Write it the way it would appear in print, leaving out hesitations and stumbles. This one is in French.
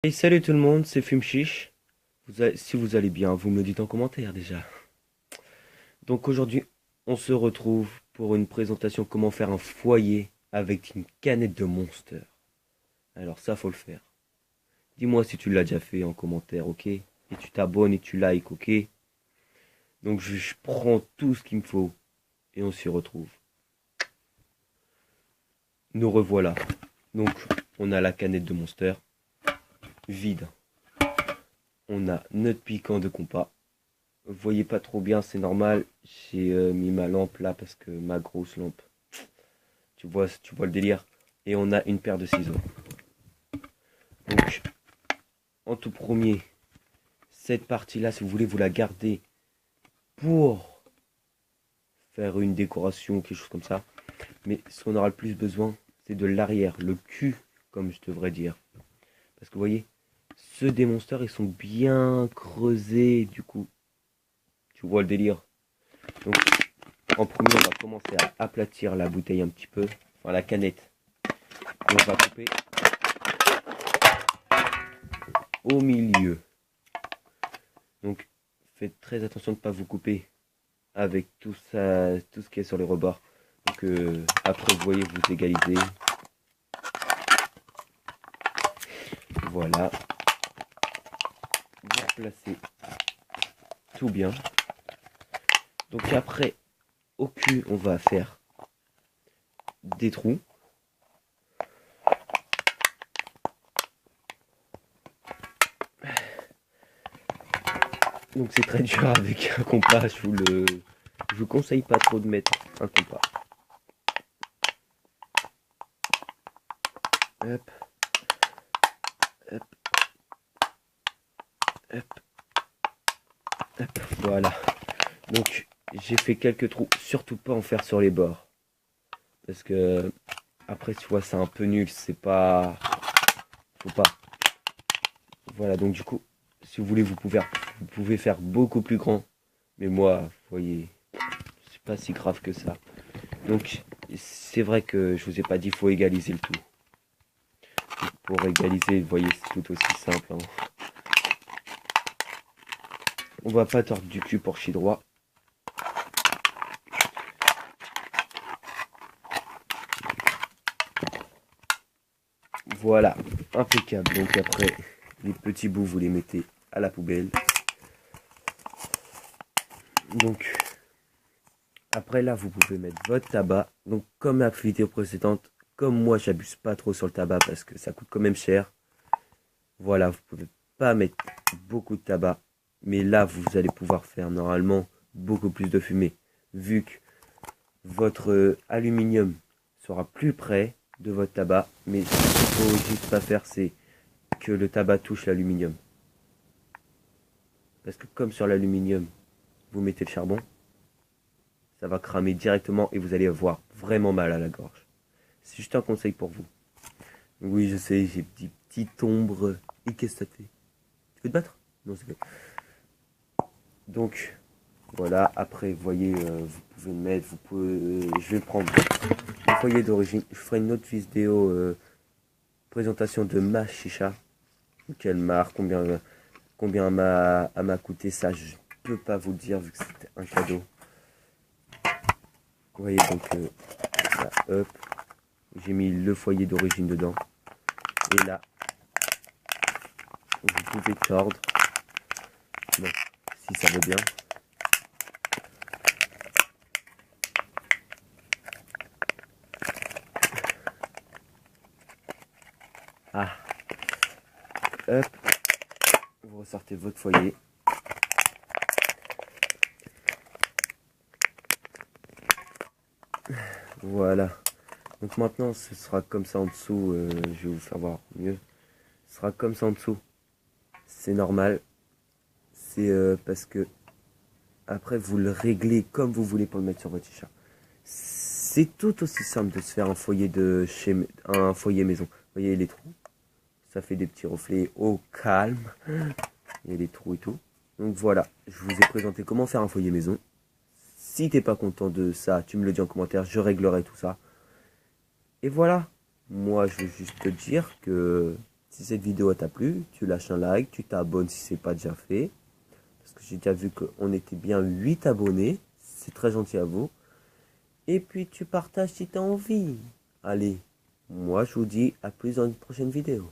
Et salut tout le monde, c'est Fumchiche. Si vous allez bien, vous me le dites en commentaire déjà. Donc aujourd'hui, on se retrouve pour une présentation comment faire un foyer avec une canette de Monster. Alors ça, faut le faire. Dis-moi si tu l'as déjà fait en commentaire, ok? Et tu t'abonnes et tu likes, ok? Donc je prends tout ce qu'il me faut et on s'y retrouve. Nous revoilà. Donc on a la canette de Monster vide. On a notre piquant de compas. Vous voyez pas trop bien, c'est normal. J'ai mis ma lampe là parce que ma grosse lampe. Tu vois le délire. Et on a une paire de ciseaux. Donc, en tout premier, cette partie-là, si vous voulez, vous la gardez pour faire une décoration, quelque chose comme ça. Mais ce qu'on aura le plus besoin, c'est de l'arrière, le cul, comme je devrais dire. Parce que vous voyez, ceux des monsters, ils sont bien creusés, du coup. Tu vois le délire. Donc, en premier, on va commencer à aplatir la bouteille un petit peu, enfin la canette. Et on va couper au milieu. Donc, faites très attention de ne pas vous couper avec tout ça, tout ce qui est sur les rebords. Donc, après, vous voyez, vous égalisez. Voilà. Vous placez tout bien. Donc après, au cul, on va faire des trous. Donc c'est très dur avec un compas, je vous conseille pas trop de mettre un compas. Hop, hop, hop, hop, voilà. Donc j'ai fait quelques trous, surtout pas en faire sur les bords. Parce que après tu vois c'est un peu nul, c'est pas... Faut pas. Voilà, donc du coup, si vous voulez vous pouvez faire beaucoup plus grand. Mais moi, vous voyez, c'est pas si grave que ça. Donc c'est vrai que je vous ai pas dit faut égaliser le tout. Pour égaliser, vous voyez, c'est tout aussi simple. Hein. On va pas tordre du cul pour chier droit. Voilà, impeccable. Donc après, les petits bouts, vous les mettez à la poubelle. Donc, après là, vous pouvez mettre votre tabac. Donc, comme la vidéo précédente, comme moi, j'abuse pas trop sur le tabac parce que ça coûte quand même cher. Voilà, vous pouvez pas mettre beaucoup de tabac. Mais là, vous allez pouvoir faire normalement beaucoup plus de fumée. Vu que votre aluminium sera plus près de votre tabac. Mais ce qu'il faut juste pas faire, c'est que le tabac touche l'aluminium. Parce que comme sur l'aluminium, vous mettez le charbon, ça va cramer directement et vous allez avoir vraiment mal à la gorge. C'est juste un conseil pour vous. Oui, je sais, j'ai des petites ombres. Et qu'est-ce que ça te fait? Tu veux te battre? Non, c'est bon. Donc, voilà. Après, vous voyez, vous pouvez le mettre. Vous pouvez, je vais prendre le foyer d'origine. Je ferai une autre vidéo présentation de ma chicha. Quelle marque, combien m'a coûté ça, je peux pas vous le dire vu que c'était un cadeau. Vous voyez donc là, hop, j'ai mis le foyer d'origine dedans. Et là, vous pouvez tordre. Bon, si ça veut bien. Ah, hop, vous ressortez votre foyer. Voilà. Donc maintenant, ce sera comme ça en dessous. Je vais vous faire voir mieux. Ce sera comme ça en dessous. C'est normal. C'est parce que après, vous le réglez comme vous voulez pour le mettre sur votre t-shirt. C'est tout aussi simple de se faire un foyer maison. Vous voyez les trous? Ça fait des petits reflets au calme. Il y a des trous et tout. Donc voilà, je vous ai présenté comment faire un foyer maison. Si t'es pas content de ça, tu me le dis en commentaire, je réglerai tout ça. Et voilà, moi je veux juste te dire que Si cette vidéo t'a plu, tu lâches un like, tu t'abonnes si c'est pas déjà fait. Parce que j'ai déjà vu qu'on était bien 8 abonnés. C'est très gentil à vous. Et puis tu partages si tu as envie. Allez, moi je vous dis à plus dans une prochaine vidéo.